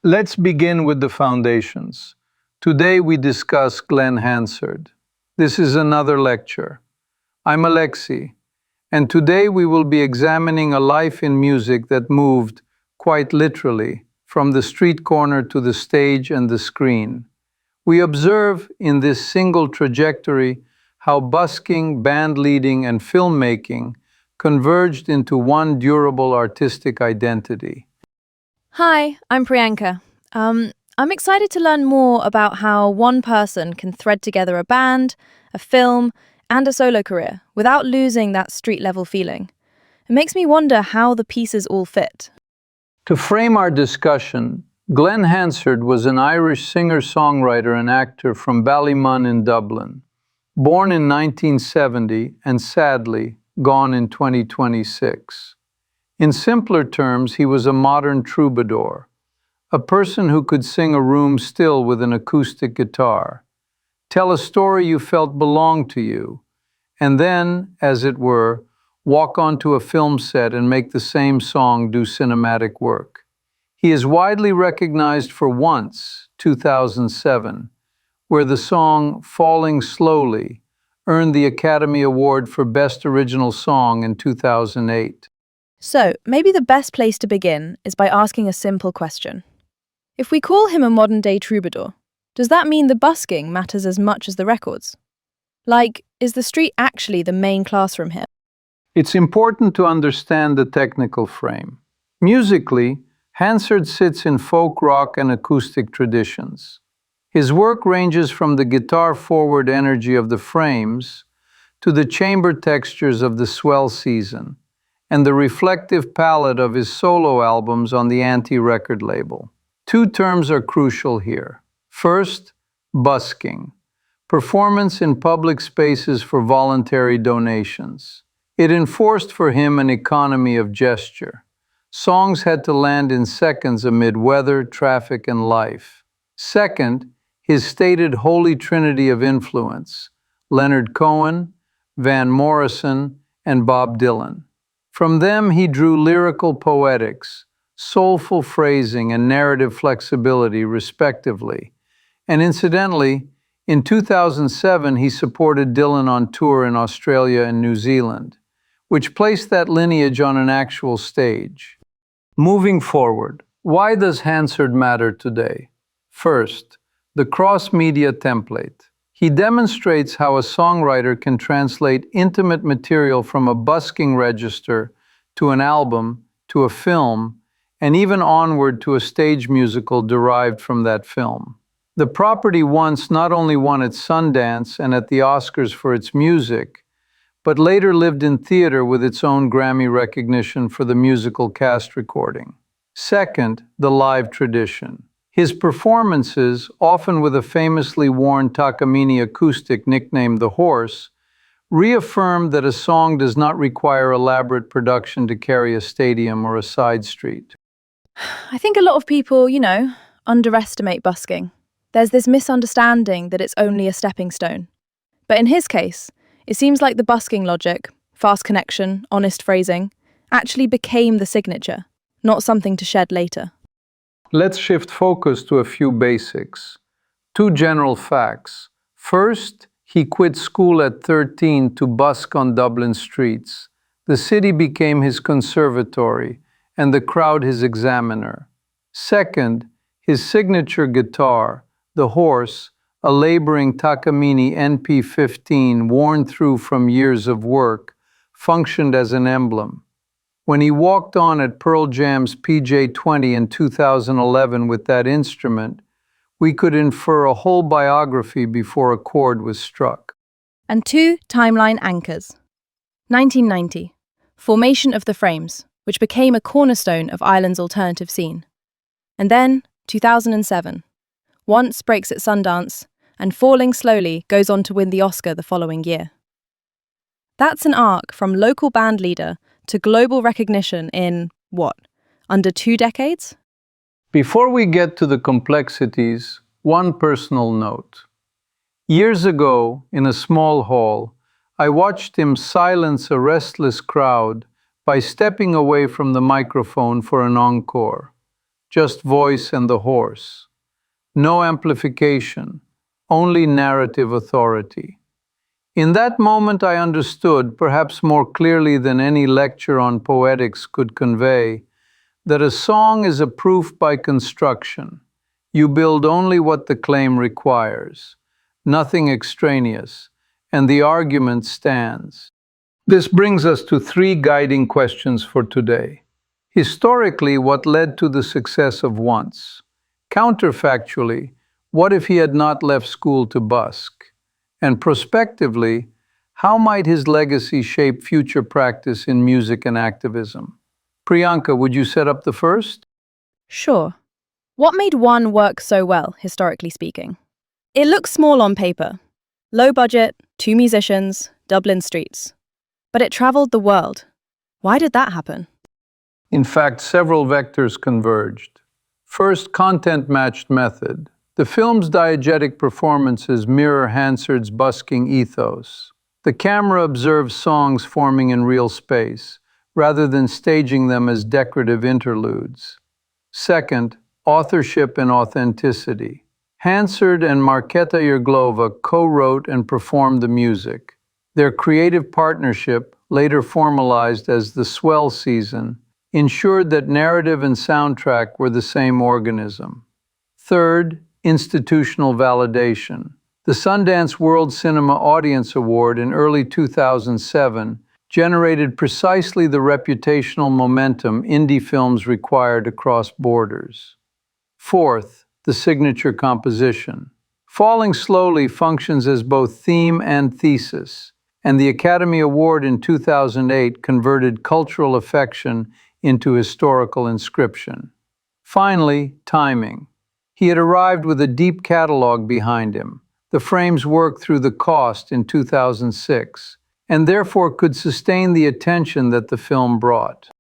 Let's begin with the foundations. Today we discuss Glen Hansard. This is another lecture. I'm Alexei, and today we will be examining a life in music that moved, quite literally, from the street corner to the stage and the screen. We observe in this single trajectory how busking, band leading, and filmmaking converged into one durable artistic identity. Hi, I'm Priyanka. I'm excited to learn more about how one person can thread together a band, a film, and a solo career without losing that street-level feeling. It makes me wonder how the pieces all fit. To frame our discussion, Glen Hansard was an Irish singer-songwriter and actor from Ballymun in Dublin, born in 1970 and sadly gone in 2026. In simpler terms, he was a modern troubadour, a person who could sing a room still with an acoustic guitar, tell a story you felt belonged to you, and then, as it were, walk onto a film set and make the same song do cinematic work. He is widely recognized for Once, 2007, where the song Falling Slowly earned the Academy Award for Best Original Song in 2008. So, maybe the best place to begin is by asking a simple question. If we call him a modern-day troubadour, does that mean the busking matters as much as the records? Like, is the street actually the main classroom here? It's important to understand the technical frame. Musically, Hansard sits in folk rock and acoustic traditions. His work ranges from the guitar-forward energy of the Frames to the chamber textures of the Swell Season and the reflective palette of his solo albums on the Anti-record label. Two terms are crucial here. First, busking, performance in public spaces for voluntary donations. It enforced for him an economy of gesture. Songs had to land in seconds amid weather, traffic, and life. Second, his stated holy trinity of influence, Leonard Cohen, Van Morrison, and Bob Dylan. From them he drew lyrical poetics, soulful phrasing, and narrative flexibility, respectively. And incidentally, in 2007 he supported Dylan on tour in Australia and New Zealand, which placed that lineage on an actual stage. Moving forward, why does Hansard matter today? First, the cross-media template. He demonstrates how a songwriter can translate intimate material from a busking register to an album, to a film, and even onward to a stage musical derived from that film. The property Once not only won at Sundance and at the Oscars for its music, but later lived in theater with its own Grammy recognition for the musical cast recording. Second, the live tradition. His performances, often with a famously worn Takamine acoustic nicknamed The Horse, reaffirmed that a song does not require elaborate production to carry a stadium or a side street. I think a lot of people, underestimate busking. There's this misunderstanding that it's only a stepping stone. But in his case, it seems like the busking logic, fast connection, honest phrasing, actually became the signature, not something to shed later. Let's shift focus to a few basics. Two general facts. First, he quit school at 13 to busk on Dublin streets. The city became his conservatory, and the crowd his examiner. Second, his signature guitar, The Horse, a laboring Takamine NP15 worn through from years of work, functioned as an emblem. When he walked on at Pearl Jam's PJ20 in 2011 with that instrument, we could infer a whole biography before a chord was struck. And two timeline anchors. 1990, formation of the Frames, which became a cornerstone of Ireland's alternative scene. And then, 2007, Once breaks at Sundance, and Falling Slowly goes on to win the Oscar the following year. That's an arc from local band leader to global recognition in, under 2 decades? Before we get to the complexities, one personal note. Years ago, in a small hall, I watched him silence a restless crowd by stepping away from the microphone for an encore. just voice and the horse. No amplification, only narrative authority. In that moment, I understood, perhaps more clearly than any lecture on poetics could convey, that a song is a proof by construction. You build only what the claim requires, nothing extraneous, and the argument stands. This brings us to three guiding questions for today. Historically, what led to the success of Once? Counterfactually, what if he had not left school to busk? And prospectively, how might his legacy shape future practice in music and activism? Priyanka, would you set up the first? Sure. What made One work so well, historically speaking? It looks small on paper. Low budget, 2 musicians, Dublin streets. But it traveled the world. Why did that happen? In fact, several vectors converged. First, content-matched method. The film's diegetic performances mirror Hansard's busking ethos. The camera observes songs forming in real space, rather than staging them as decorative interludes. Second, authorship and authenticity. Hansard and Marketa Yerglova co-wrote and performed the music. Their creative partnership, later formalized as the Swell Season, ensured that narrative and soundtrack were the same organism. Third, institutional validation. The Sundance World Cinema Audience Award in early 2007 generated precisely the reputational momentum indie films required across borders. Fourth, the signature composition. Falling Slowly functions as both theme and thesis, and the Academy Award in 2008 converted cultural affection into historical inscription. Finally, timing. He had arrived with a deep catalog behind him. The Frames worked through the cost in 2006, and therefore could sustain the attention that the film brought.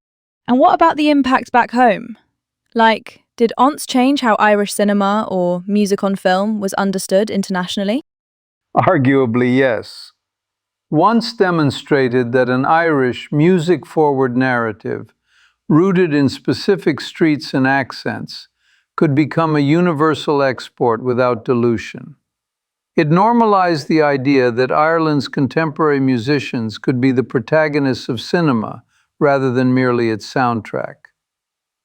And what about the impact back home? Like, did Once change how Irish cinema or music on film was understood internationally? Arguably, yes. Once demonstrated that an Irish music-forward narrative, rooted in specific streets and accents, could become a universal export without dilution. It normalized the idea that Ireland's contemporary musicians could be the protagonists of cinema rather than merely its soundtrack.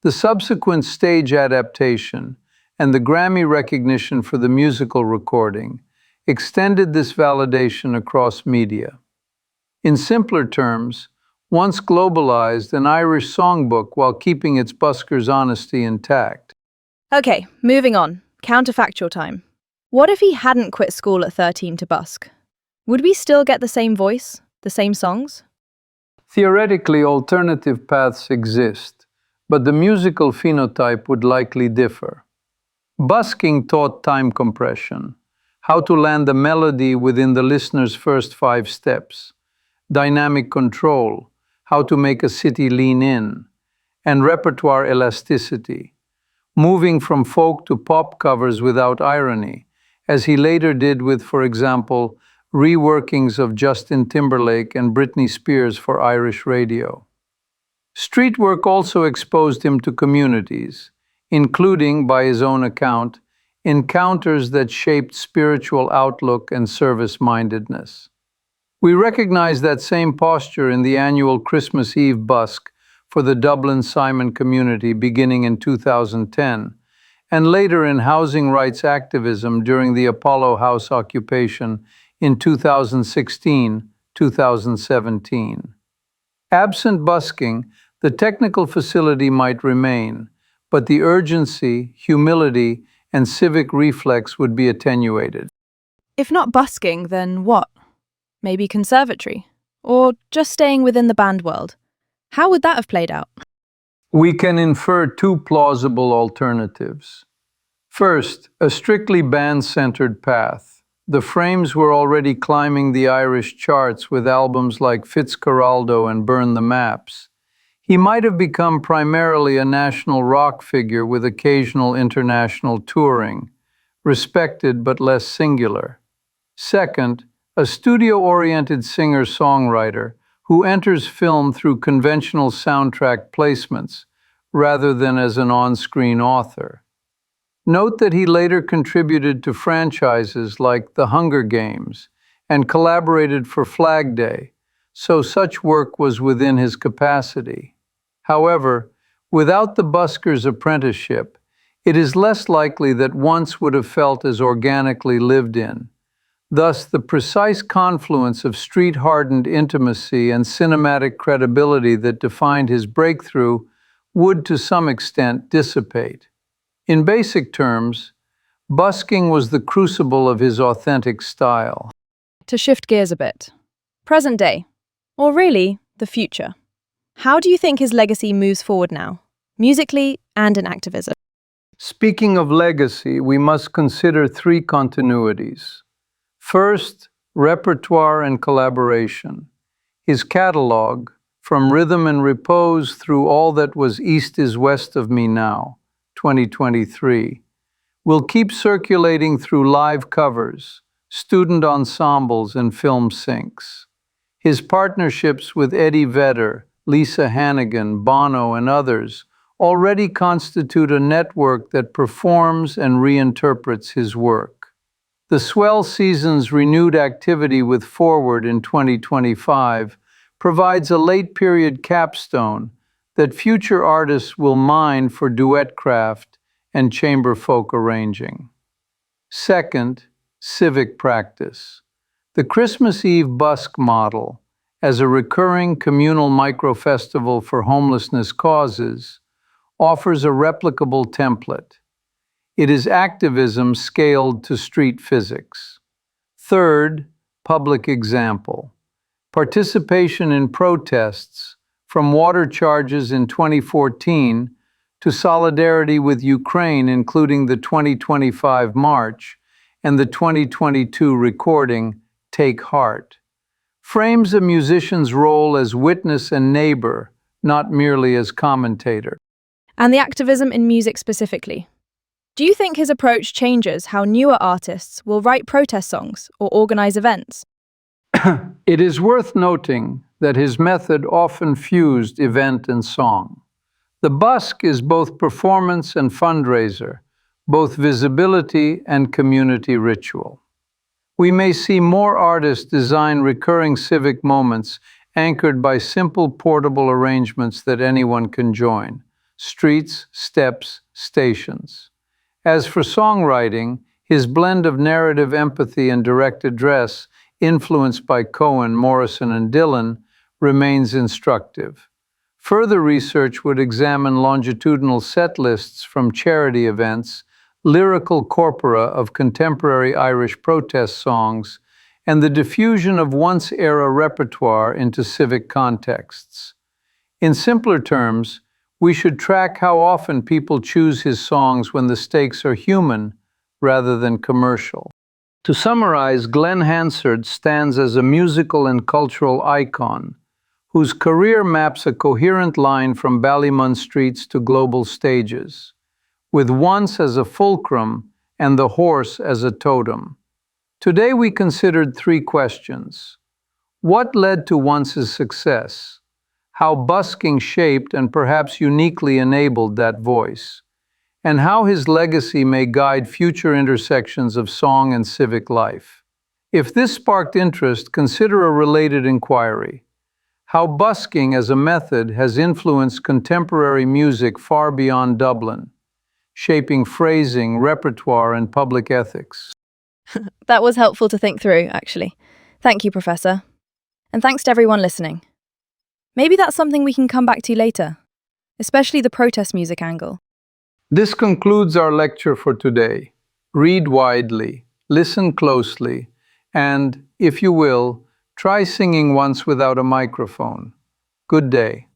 The subsequent stage adaptation and the Grammy recognition for the musical recording extended this validation across media. In simpler terms, Once globalized an Irish songbook while keeping its busker's honesty intact. Okay, moving on. Counterfactual time. What if he hadn't quit school at 13 to busk? Would we still get the same voice, the same songs? Theoretically, alternative paths exist, but the musical phenotype would likely differ. Busking taught time compression, how to land the melody within the listener's first 5 steps, dynamic control, how to make a city lean in, and repertoire elasticity, moving from folk to pop covers without irony, as he later did with, for example, reworkings of Justin Timberlake and Britney Spears for Irish radio. Street work also exposed him to communities, including, by his own account, encounters that shaped spiritual outlook and service-mindedness. We recognize that same posture in the annual Christmas Eve busk for the Dublin Simon community beginning in 2010, and later in housing rights activism during the Apollo House occupation in 2016-2017. Absent busking, the technical facility might remain, but the urgency, humility, and civic reflex would be attenuated. If not busking, then what? Maybe conservatory? Or just staying within the band world? How would that have played out? We can infer 2 plausible alternatives. First, a strictly band-centered path. The Frames were already climbing the Irish charts with albums like Fitzcarraldo and Burn the Maps. He might have become primarily a national rock figure with occasional international touring, respected but less singular. Second, a studio-oriented singer-songwriter who enters film through conventional soundtrack placements, rather than as an on-screen author. Note that he later contributed to franchises like The Hunger Games and collaborated for Flag Day, so such work was within his capacity. However, without the busker's apprenticeship, it is less likely that Once would have felt as organically lived in. Thus, the precise confluence of street-hardened intimacy and cinematic credibility that defined his breakthrough would to some extent dissipate. In basic terms, busking was the crucible of his authentic style. To shift gears a bit, present day, or really, the future. How do you think his legacy moves forward now, musically and in activism? Speaking of legacy, we must consider three continuities. First, repertoire and collaboration. His catalog, from Rhythm and Repose through all that was East is West of Me Now, 2023, will keep circulating through live covers, student ensembles, and film syncs. His partnerships with Eddie Vedder, Lisa Hannigan, Bono, and others already constitute a network that performs and reinterprets his work. The swell season's renewed activity with Forward in 2025 provides a late-period capstone that future artists will mine for duet craft and chamber folk arranging. Second, civic practice. The Christmas Eve busk model, as a recurring communal micro-festival for homelessness causes, offers a replicable template. It is activism scaled to street physics. Third, public example. Participation in protests, from water charges in 2014 to solidarity with Ukraine, including the 2025 march and the 2022 recording, Take Heart, frames a musician's role as witness and neighbor, not merely as commentator. And the activism in music specifically. Do you think his approach changes how newer artists will write protest songs or organize events? It is worth noting that his method often fused event and song. The busk is both performance and fundraiser, both visibility and community ritual. We may see more artists design recurring civic moments anchored by simple portable arrangements that anyone can join: streets, steps, stations. As for songwriting, his blend of narrative empathy and direct address, influenced by Cohen, Morrison, and Dylan, remains instructive. Further research would examine longitudinal set lists from charity events, lyrical corpora of contemporary Irish protest songs, and the diffusion of once-era repertoire into civic contexts. In simpler terms, we should track how often people choose his songs when the stakes are human rather than commercial. To summarize, Glen Hansard stands as a musical and cultural icon, whose career maps a coherent line from Ballymun streets to global stages, with Once as a fulcrum and the horse as a totem. Today we considered three questions. What led to Once's success? How busking shaped and perhaps uniquely enabled that voice? And how his legacy may guide future intersections of song and civic life. If this sparked interest, consider a related inquiry: how busking as a method has influenced contemporary music far beyond Dublin, shaping phrasing, repertoire, and public ethics. That was helpful to think through, actually. Thank you, Professor. And thanks to everyone listening. Maybe that's something we can come back to later, especially the protest music angle. This concludes our lecture for today. Read widely, listen closely, and, if you will, try singing once without a microphone. Good day.